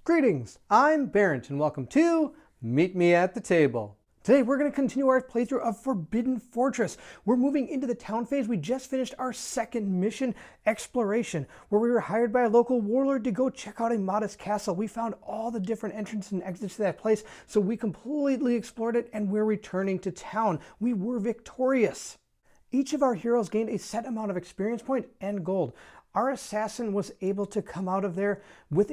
Greetings, I'm Barrett and welcome to Meet Me at the Table. Today we're going to continue our playthrough of Forbidden Fortress. We're moving into the town phase. We just finished our second mission, Exploration, where we were hired by a local warlord to go check out a modest castle. We found all the different entrances and exits to that place, so we completely explored it and we're returning to town. We were victorious. Each of our heroes gained a set amount of experience point and gold. Our assassin was able to come out of there with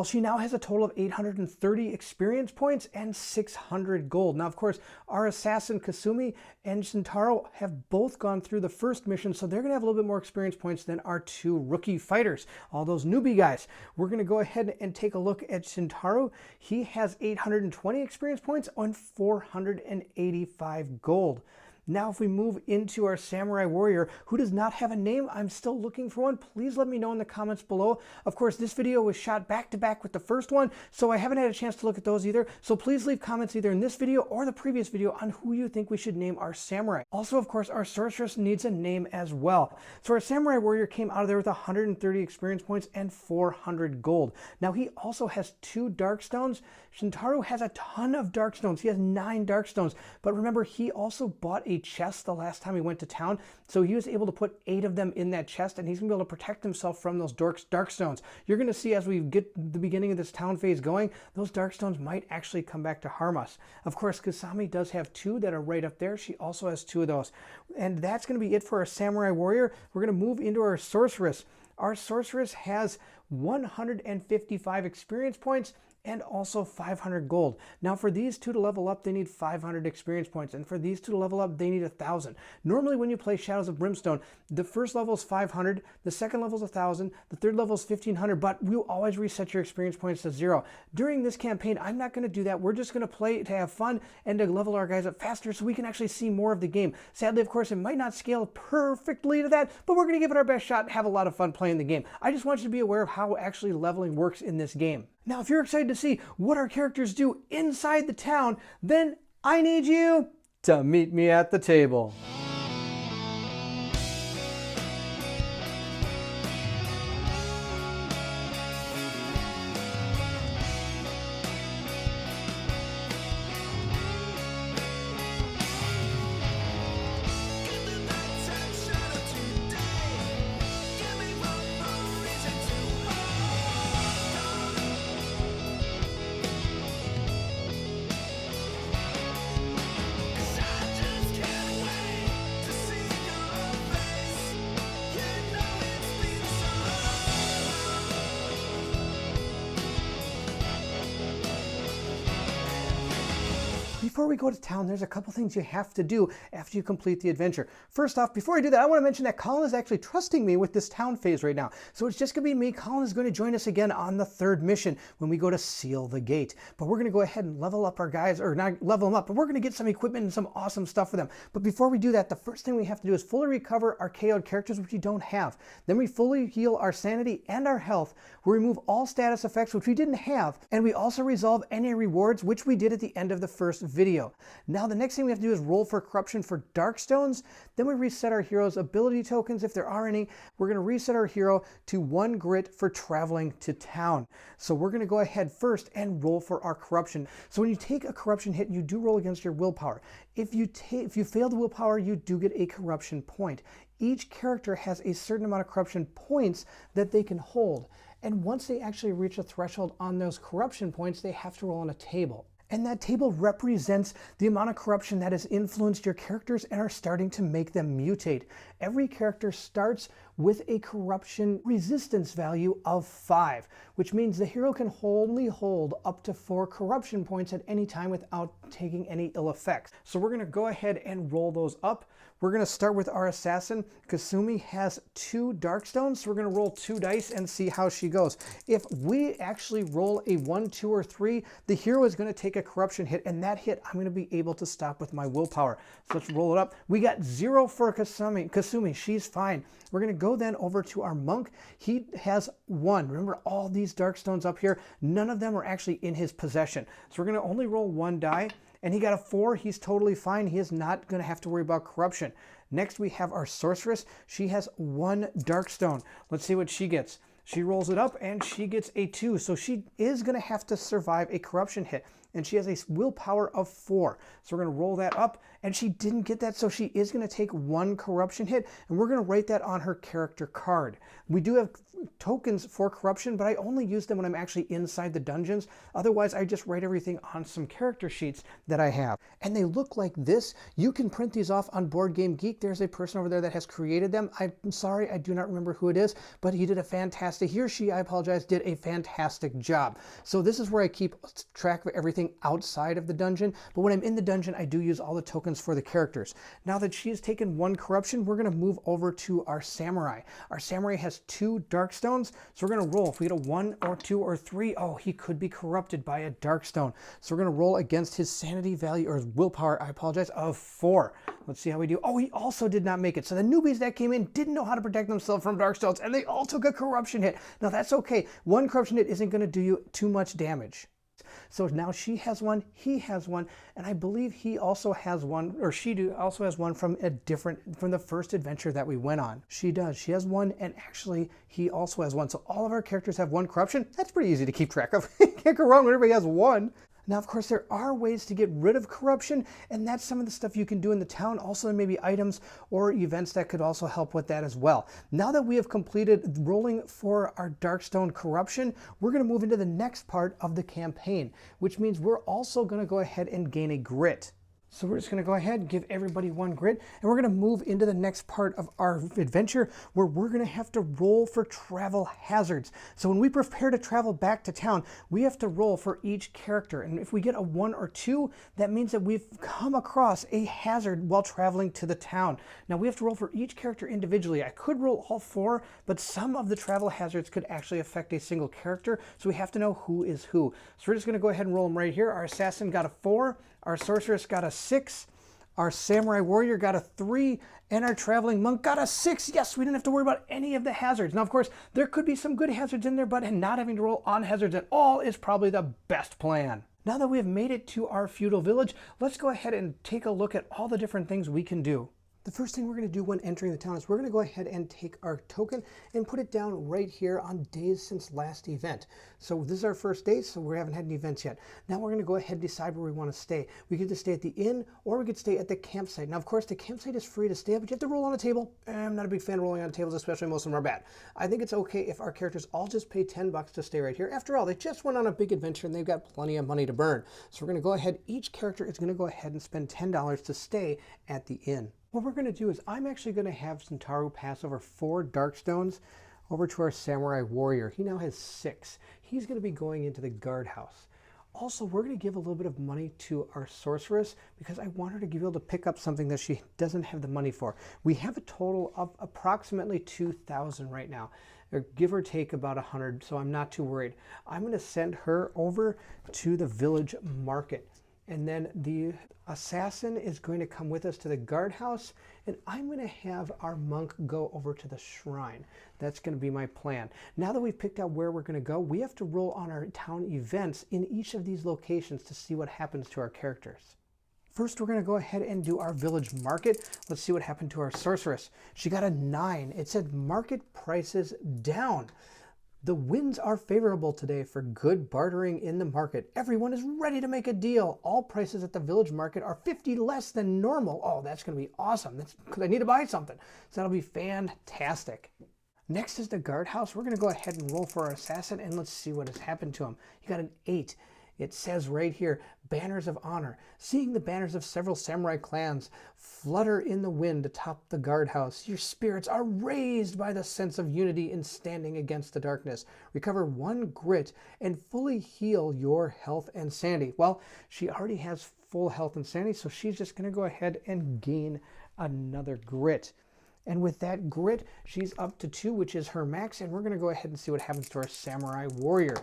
she now has a total of 830 experience points and 600 gold. Now, of course, our assassin Kasumi and Shintaro have both gone through the first mission, so they're going to have a little bit more experience points than our two rookie fighters, all those newbie guys. We're going to go ahead and take a look at Shintaro. He has 820 experience points and 485 gold. Now, if we move into our samurai warrior, who does not have a name, I'm still looking for one. Please let me know in the comments below. Of course, this video was shot back to back with the first one, so I haven't had a chance to look at those either. So please leave comments either in this video or the previous video on who you think we should name our samurai. Also, of course, our sorceress needs a name as well. So our samurai warrior came out of there with 130 experience points and 400 gold. Now, he also has 2 dark stones. Shintaro has a ton of dark stones. He has 9 dark stones. But remember, he also bought a chest the last time he went to town, so he was able to put 8 of them in that chest, and he's gonna be able to protect himself from those dark stones. You're gonna see as we get the beginning of this town phase going, those dark stones might actually come back to harm us. Of course, Kasami does have 2 that are right up there. She also has 2 of those, and that's gonna be it for our samurai warrior. We're gonna move into our sorceress. Our sorceress has 155 experience points and also 500 gold. Now, for these 2 to level up, they need 500 experience points, and for these 2 to level up, they need 1,000. Normally, when you play Shadows of Brimstone, the first level is 500, the second level is 1,000, the third level is 1,500, but we'll always reset your experience points to 0. During this campaign, I'm not going to do that. We're just going to play to have fun and to level our guys up faster so we can actually see more of the game. Sadly, of course, it might not scale perfectly to that, but we're going to give it our best shot and have a lot of fun playing the game. I just want you to be aware of how actually leveling works in this game. Now, if you're excited to see what our characters do inside the town, then I need you to meet me at the table. Before we go to town, there's a couple things you have to do after you complete the adventure. First off, before I do that, I want to mention that Colin is actually trusting me with this town phase right now. So it's just going to be me. Colin is going to join us again on the 3rd mission when we go to seal the gate. But we're going to go ahead and level up our guys, or not level them up, but we're going to get some equipment and some awesome stuff for them. But before we do that, the first thing we have to do is fully recover our KO'd characters, which we don't have. Then we fully heal our sanity and our health. We remove all status effects, which we didn't have. And we also resolve any rewards, which we did at the end of the first video. Now, the next thing we have to do is roll for corruption for dark stones. Then we reset our hero's ability tokens, if there are any. We're going to reset our hero to 1 grit for traveling to town. So we're going to go ahead first and roll for our corruption. So when you take a corruption hit, you do roll against your willpower. If you fail the willpower, you do get a corruption point. Each character has a certain amount of corruption points that they can hold. And once they actually reach a threshold on those corruption points, they have to roll on a table. And that table represents the amount of corruption that has influenced your characters and are starting to make them mutate. Every character starts with a corruption resistance value of 5, which means the hero can only hold up to 4 corruption points at any time without taking any ill effects. So we're going to go ahead and roll those up. We're going to start with our assassin. Kasumi has 2 dark stones, so we're going to roll 2 dice and see how she goes. If we actually roll a 1, 2, or 3, the hero is going to take a corruption hit, and that hit I'm going to be able to stop with my willpower. So let's roll it up. We got 0 for Kasumi. She's fine. We're going to go then over to our monk. He has 1. Remember all these dark stones up here? None of them are actually in his possession. So we're going to only roll 1 die. And he got a 4. He's totally fine. He is not going to have to worry about corruption. Next, we have our sorceress. She has 1 dark stone. Let's see what she gets. She rolls it up and she gets a 2. So she is going to have to survive a corruption hit. And she has a willpower of 4. So we're going to roll that up, and she didn't get that, so she is going to take 1 corruption hit, and we're going to write that on her character card. We do have tokens for corruption, but I only use them when I'm actually inside the dungeons. Otherwise, I just write everything on some character sheets that I have. And they look like this. You can print these off on Board Game Geek. There's a person over there that has created them. I'm sorry, I do not remember who it is, but he did a fantastic, he or she, I apologize, did a fantastic job. So this is where I keep track of everything outside of the dungeon, but when I'm in the dungeon, I do use all the tokens for the characters. Now that she has taken 1 corruption, we're going to move over to our samurai. Our samurai has 2 dark stones, so we're going to roll. If we get a 1 or 2 or 3, oh, he could be corrupted by a dark stone. So we're going to roll against his sanity value, or his willpower, I apologize, of 4. Let's see how we do. Oh, he also did not make it. So the newbies that came in didn't know how to protect themselves from dark stones, and they all took a corruption hit. Now that's okay. 1 corruption hit isn't going to do you too much damage. So now she has 1, he has 1, and I believe he also has 1, or also has 1 from from the first adventure that we went on. She does. She has 1, and actually he also has 1. So all of our characters have 1 corruption. That's pretty easy to keep track of. Can't go wrong when everybody has 1. Now, of course, there are ways to get rid of corruption, and that's some of the stuff you can do in the town. Also, there may be items or events that could also help with that as well. Now that we have completed rolling for our Darkstone corruption, we're going to move into the next part of the campaign, which means we're also going to go ahead and gain a grit. So we're just going to go ahead and give everybody 1 grit, and we're going to move into the next part of our adventure where we're going to have to roll for travel hazards. So when we prepare to travel back to town, we have to roll for each character. And if we get a 1 or 2, that means that we've come across a hazard while traveling to the town. Now we have to roll for each character individually. I could roll all 4, but some of the travel hazards could actually affect a single character, so we have to know who is who. So we're just going to go ahead and roll them right here. Our assassin got a 4. Our sorceress got a 6, our samurai warrior got a 3, and our traveling monk got a 6. Yes, we didn't have to worry about any of the hazards. Now, of course, there could be some good hazards in there, but not having to roll on hazards at all is probably the best plan. Now that we have made it to our feudal village, let's go ahead and take a look at all the different things we can do. The first thing we're going to do when entering the town is we're going to go ahead and take our token and put it down right here on days since last event. So this is our first day, so we haven't had any events yet. Now we're going to go ahead and decide where we want to stay. We could just stay at the inn, or we could stay at the campsite. Now, of course, the campsite is free to stay at, but you have to roll on a table. I'm not a big fan of rolling on tables, especially most of them are bad. I think it's okay if our characters all just pay $10 to stay right here. After all, they just went on a big adventure and they've got plenty of money to burn. So we're going to go ahead, each character is going to go ahead and spend $10 to stay at the inn. What we're going to do is I'm actually going to have Sentaru pass over 4 Darkstones over to our Samurai Warrior. He now has 6. He's going to be going into the guardhouse. Also, we're going to give a little bit of money to our Sorceress because I want her to be able to pick up something that she doesn't have the money for. We have a total of approximately 2,000 right now, or give or take about 100, so I'm not too worried. I'm going to send her over to the village market. And then the assassin is going to come with us to the guardhouse, and I'm going to have our monk go over to the shrine. That's going to be my plan. Now that we've picked out where we're going to go, we have to roll on our town events in each of these locations to see what happens to our characters. First, we're going to go ahead and do our village market. Let's see what happened to our sorceress. She got a 9. It said market prices down. The winds are favorable today for good bartering in the market. Everyone is ready to make a deal. All prices at the village market are 50 less than normal. Oh, that's going to be awesome. That's because I need to buy something. So that'll be fantastic. Next is the guardhouse. We're going to go ahead and roll for our assassin, and let's see what has happened to him. He got an 8. It says right here, banners of honor. Seeing the banners of several samurai clans flutter in the wind atop the guardhouse, your spirits are raised by the sense of unity in standing against the darkness. Recover 1 grit and fully heal your health and sanity. Well, she already has full health and sanity, so she's just going to go ahead and gain another grit. And with that grit, she's up to 2, which is her max, and we're going to go ahead and see what happens to our samurai warrior.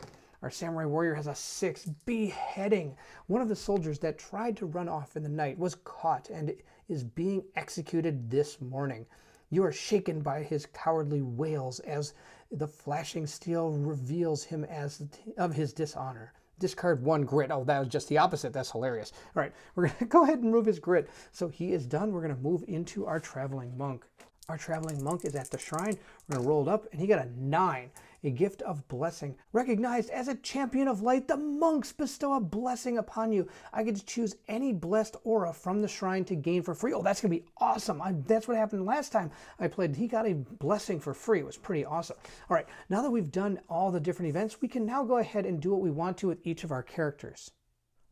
Our samurai warrior has a 6, beheading. One of the soldiers that tried to run off in the night was caught and is being executed this morning. You are shaken by his cowardly wails as the flashing steel reveals him as of his dishonor. Discard 1 grit. Oh, that was just the opposite. That's hilarious. All right, we're going to go ahead and remove his grit. So he is done. We're going to move into our traveling monk. Our traveling monk is at the shrine. We're going to roll it up, and he got a 9. a gift of blessing. Recognized as a champion of light, the monks bestow a blessing upon you. I get to choose any blessed aura from the shrine to gain for free. Oh, that's going to be awesome. That's what happened last time I played. He got a blessing for free. It was pretty awesome. All right, now that we've done all the different events, we can now go ahead and do what we want to with each of our characters.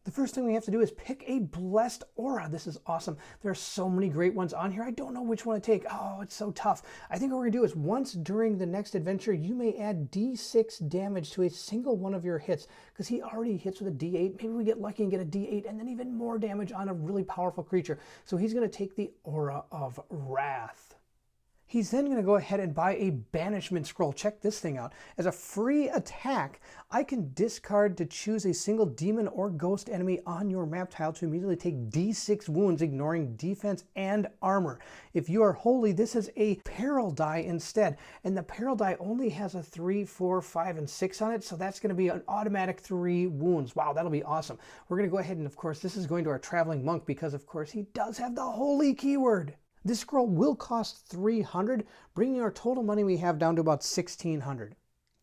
The first thing we have to do is pick a blessed aura. This is awesome. There are so many great ones on here. I don't know which one to take. Oh, it's so tough. I think what we're going to do is once during the next adventure, you may add D6 damage to a single one of your hits because he already hits with a D8. Maybe we get lucky and get a D8 and then even more damage on a really powerful creature. So he's going to take the Aura of Wrath. He's then going to go ahead and buy a banishment scroll. Check this thing out. As a free attack, I can discard to choose a single demon or ghost enemy on your map tile to immediately take D6 wounds, ignoring defense and armor. If you are holy, this is a peril die instead. And the peril die only has a 3, 4, 5, and 6 on it, so that's going to be an automatic 3 wounds. Wow, that'll be awesome. We're going to go ahead and, of course, this is going to our traveling monk because, of course, he does have the holy keyword. This scroll will cost 300, bringing our total money we have down to about 1,600.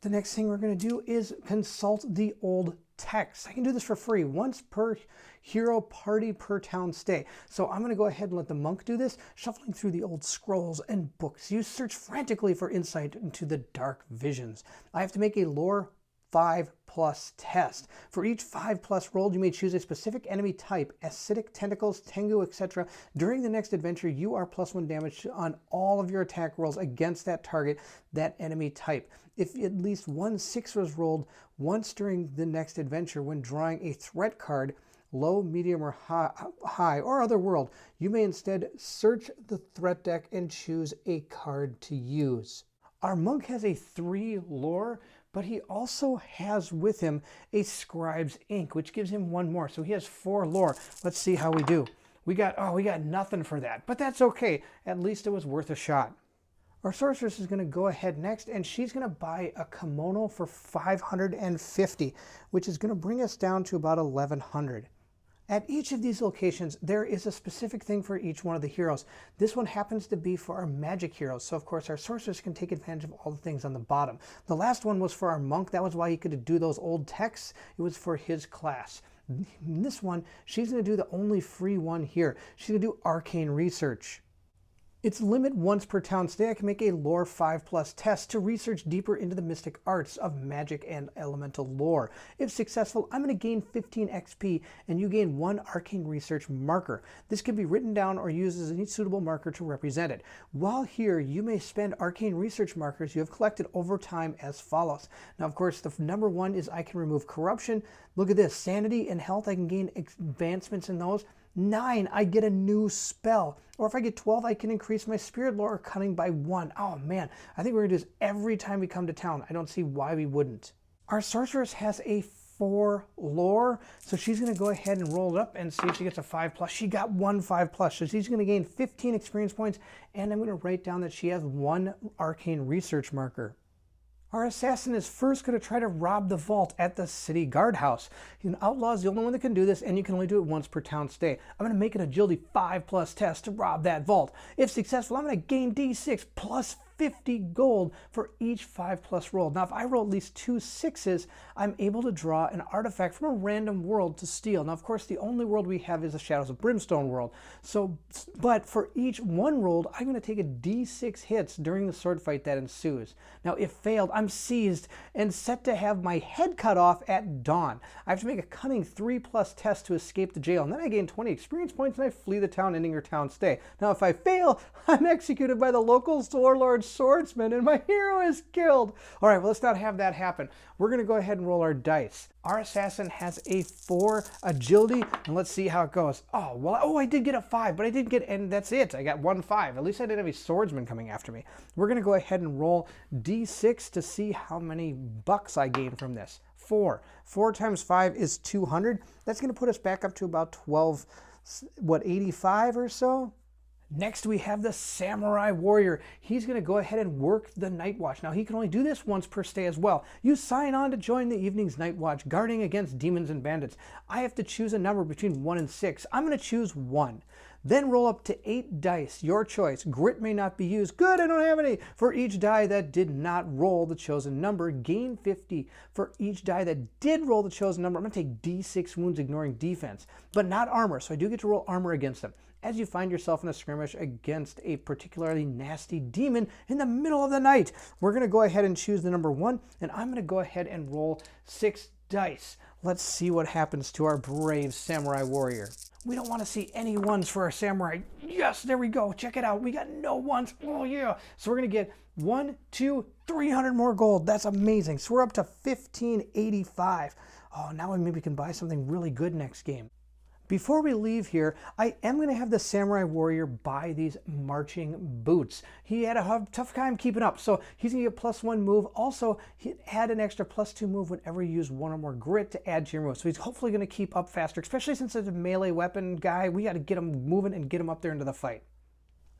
The next thing we're going to do is consult the old text. I can do this for free, once per hero party per town stay. So I'm going to go ahead and let the monk do this, shuffling through the old scrolls and books. You search frantically for insight into the dark visions. I have to make a lore 5+ test. For each 5+ rolled, you may choose a specific enemy type, acidic, tentacles, tengu, etc. During the next adventure, you are +1 damage on all of your attack rolls against that target, that enemy type. If at least 1 6 was rolled once during the next adventure when drawing a threat card, low, medium, or high, or other world, you may instead search the threat deck and choose a card to use. Our monk has a 3 lore, but he also has with him a scribe's ink, which gives him 1 more. So he has 4 lore. Let's see how we do. We got nothing for that, but that's okay. At least it was worth a shot. Our sorceress is going to go ahead next, and she's going to buy a kimono for 550, which is going to bring us down to about 1,100. At each of these locations, there is a specific thing for each one of the heroes. This one happens to be for our magic heroes, so of course our sorceress can take advantage of all the things on the bottom. The last one was for our monk. That was why he could do those old texts. It was for his class. In this one, she's going to do the only free one here. She's going to do arcane research. It's limit once per town stay. I can make a lore 5+ test to research deeper into the mystic arts of magic and elemental lore. If successful, I'm going to gain 15 XP and you gain 1 arcane research marker. This can be written down or used as any suitable marker to represent it. While here, you may spend arcane research markers you have collected over time as follows. Now, of course, the number 1 is I can remove corruption. Look at this, sanity and health. I can gain advancements in those. 9, I get a new spell. Or if I get 12, I can increase my spirit lore or cunning by 1. Oh man, I think we're gonna do this every time we come to town. I don't see why we wouldn't. Our sorceress has a 4 lore, so she's gonna go ahead and roll it up and see if she gets a 5+. She got 1 5+, so she's gonna gain 15 experience points, and I'm gonna write down that she has 1 arcane research marker. Our assassin is first going to try to rob the vault at the city guardhouse. An outlaw is the only one that can do this, and you can only do it once per town stay. I'm going to make an agility 5+ test to rob that vault. If successful, I'm going to gain D6 plus 50 gold for each 5+ roll. Now, if I roll at least 2 6s, I'm able to draw an artifact from a random world to steal. Now, of course, the only world we have is the Shadows of Brimstone world. But for each 1 rolled, I'm going to take a D6 hits during the sword fight that ensues. Now, if failed, I'm seized and set to have my head cut off at dawn. I have to make a cunning 3+ test to escape the jail, and then I gain 20 experience points and I flee the town, ending your town stay. Now, if I fail, I'm executed by the local warlord swordsman and my hero is killed. All right, well, let's not have that happen. We're going to go ahead and roll our dice. Our assassin has a 4 agility, and let's see how it goes. Oh, well, I did get a 5, but I didn't get, and that's it. I got 1 5. At least I didn't have a swordsman coming after me. We're going to go ahead and roll D6 to see how many bucks I gain from this. 4. 4 times 5 is 200. That's going to put us back up to about 85 or so? Next, we have the Samurai Warrior. He's going to go ahead and work the Night Watch. Now, he can only do this once per stay as well. You sign on to join the evening's Night Watch, guarding against demons and bandits. I have to choose a number between 1 and 6. I'm going to choose 1. Then roll up to 8 dice, your choice. Grit may not be used. Good, I don't have any. For each die that did not roll the chosen number, gain 50. For each die that did roll the chosen number, I'm going to take D6 wounds ignoring defense, but not armor, so I do get to roll armor against them. As you find yourself in a skirmish against a particularly nasty demon in the middle of the night, we're going to go ahead and choose the number 1, and I'm going to go ahead and roll 6 dice. Let's see what happens to our brave samurai warrior. We don't want to see any ones for our samurai. Yes, there we go. Check it out. We got no ones. Oh, yeah. So we're going to get 1, 2, 300 more gold. That's amazing. So we're up to 1585. Oh, now maybe we can buy something really good next game. Before we leave here, I am going to have the samurai warrior buy these marching boots. He had a tough time keeping up, so he's going to get +1 move. Also, he had an extra +2 move whenever you use 1 or more grit to add to your move. So he's hopefully going to keep up faster, especially since it's a melee weapon guy. We got to get him moving and get him up there into the fight.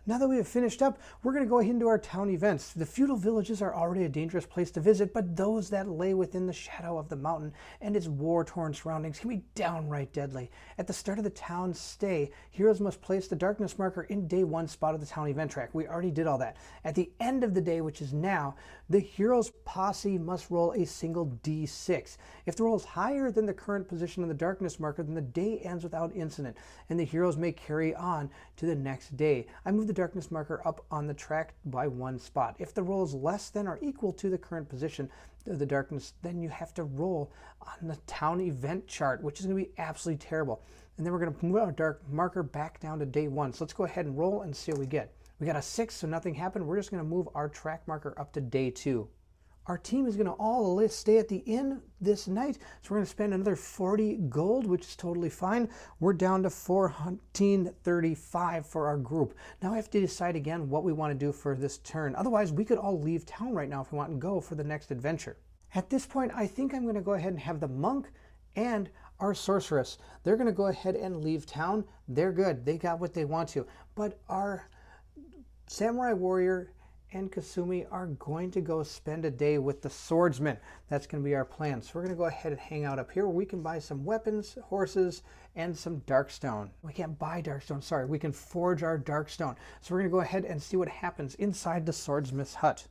Now that we have finished up, we're going to go into our town events. The feudal villages are already a dangerous place to visit, but those that lay within the shadow of the mountain and its war-torn surroundings can be downright deadly. At the start of the town's stay, heroes must place the darkness marker in day 1 spot of the town event track. We already did all that. At the end of the day, which is now, the hero's posse must roll a single D6. If the roll is higher than the current position of the darkness marker, then the day ends without incident, and the heroes may carry on to the next day. I moved the darkness marker up on the track by 1 spot. If the roll is less than or equal to the current position of the darkness, then you have to roll on the town event chart, which is going to be absolutely terrible. And then we're going to move our dark marker back down to day 1. So let's go ahead and roll and see what we get. We got a 6, so nothing happened. We're just going to move our track marker up to day 2. Our team is going to all stay at the inn this night, so we're going to spend another 40 gold, which is totally fine. We're down to 1435 for our group. Now I have to decide again what we want to do for this turn. Otherwise, we could all leave town right now if we want and go for the next adventure. At this point, I think I'm going to go ahead and have the monk and our sorceress. They're going to go ahead and leave town. They're good. They got what they want to. But our samurai warrior and Kasumi are going to go spend a day with the swordsman. That's going to be our plan. So we're going to go ahead and hang out up here where we can buy some weapons, horses, and some darkstone. We can't buy darkstone, sorry. We can forge our darkstone. So we're going to go ahead and see what happens inside the swordsmith's hut.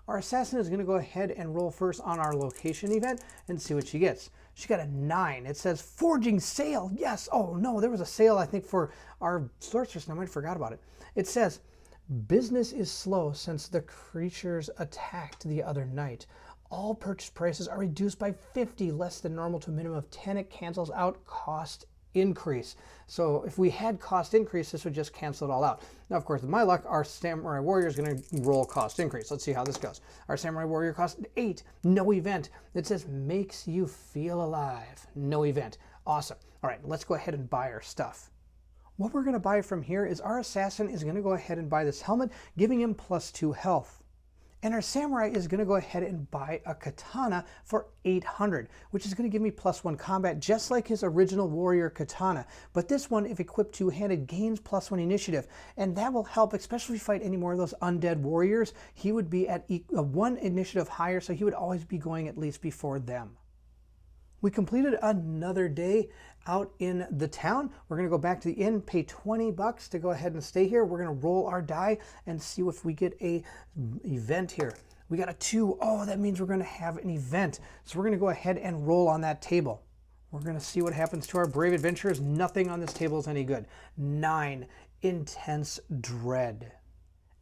Our assassin is going to go ahead and roll first on our location event and see what she gets. She got a 9. It says forging sale. Yes. Oh no, there was a sale I think for our sorceress and I might have forgot about it. It says business is slow since the creatures attacked the other night. All purchase prices are reduced by 50, less than normal to a minimum of 10. It cancels out cost increase. So if we had cost increase, this would just cancel it all out. Now, of course, with my luck, our samurai warrior is going to roll cost increase. Let's see how this goes. Our samurai warrior cost 8. No event. It says makes you feel alive. No event. Awesome. All right, let's go ahead and buy our stuff. What we're going to buy from here is our assassin is going to go ahead and buy this helmet, giving him +2 health. And our samurai is going to go ahead and buy a katana for 800, which is going to give me +1 combat, just like his original warrior katana. But this one, if equipped two-handed, gains +1 initiative. And that will help, especially if we fight any more of those undead warriors. He would be at 1 initiative higher, so he would always be going at least before them. We completed another day out in the town. We're going to go back to the inn, pay 20 bucks to go ahead and stay here. We're going to roll our die and see if we get a event here. We got a 2. Oh, that means we're going to have an event. So we're going to go ahead and roll on that table. We're going to see what happens to our brave adventurers. Nothing on this table is any good. 9, intense dread.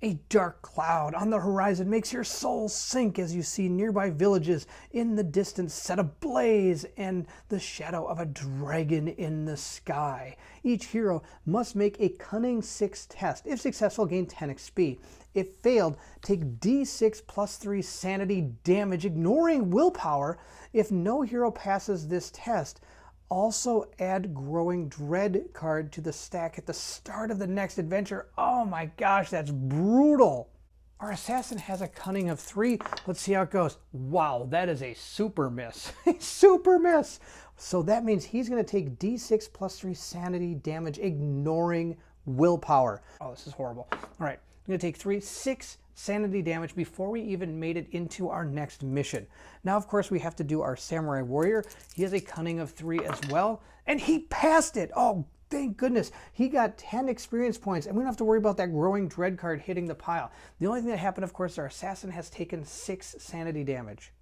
A dark cloud on the horizon makes your soul sink as you see nearby villages in the distance set ablaze and the shadow of a dragon in the sky. Each hero must make a cunning 6 test. If successful, gain 10 XP. If failed, take D6 +3 sanity damage, ignoring willpower. If no hero passes this test, also add Growing Dread card to the stack at the start of the next adventure. Oh my gosh, that's brutal. Our assassin has a cunning of 3. Let's see how it goes. Wow, that is a super miss. A super miss. So that means he's going to take D6 +3 sanity damage, ignoring willpower. Oh, this is horrible. All right, I'm going to take 6 sanity damage before we even made it into our next mission. Now, of course, we have to do our samurai warrior. He has a cunning of 3 as well, and he passed it. Oh, thank goodness. He got 10 experience points, and we don't have to worry about that growing dread card hitting the pile. The only thing that happened, of course, our assassin has taken 6 sanity damage.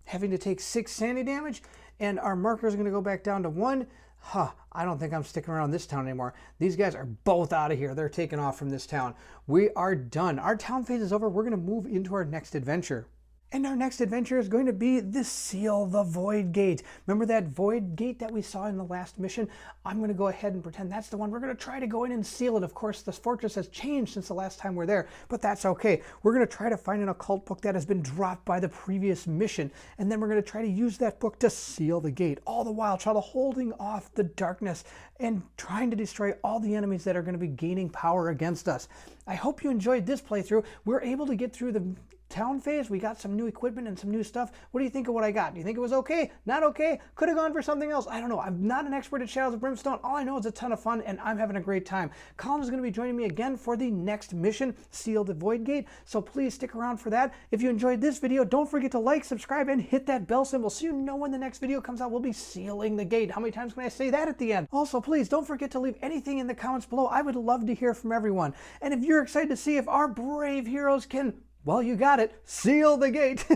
Having to take 6 sanity damage, and our marker is going to go back down to 1. I don't think I'm sticking around this town anymore. These guys are both out of here. They're taking off from this town. We are done. Our town phase is over. We're going to move into our next adventure. And our next adventure is going to be the Seal the Void Gate. Remember that Void Gate that we saw in the last mission? I'm going to go ahead and pretend that's the one. We're going to try to go in and seal it. Of course, this fortress has changed since the last time we're there, but that's okay. We're going to try to find an occult book that has been dropped by the previous mission, and then we're going to try to use that book to seal the gate, all the while trying to holding off the darkness and trying to destroy all the enemies that are going to be gaining power against us. I hope you enjoyed this playthrough. We're able to get through the town phase. We got some new equipment and some new stuff. What do you think of what I got? Do you think it was okay? Not okay? Could have gone for something else? I don't know. I'm not an expert at Shadows of Brimstone. All I know is a ton of fun, and I'm having a great time. Colin is going to be joining me again for the next mission, Seal the Void Gate, so please stick around for that. If you enjoyed this video, don't forget to like, subscribe, and hit that bell symbol so you know when the next video comes out. We'll be sealing the gate. How many times can I say that at the end? Also, please don't forget to leave anything in the comments below. I would love to hear from everyone. And if you're excited to see if our brave heroes can, well, you got it, seal the gate,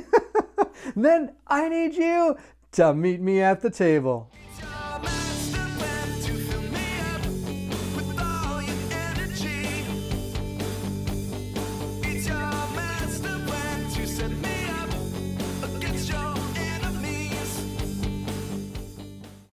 then I need you to meet me at the table.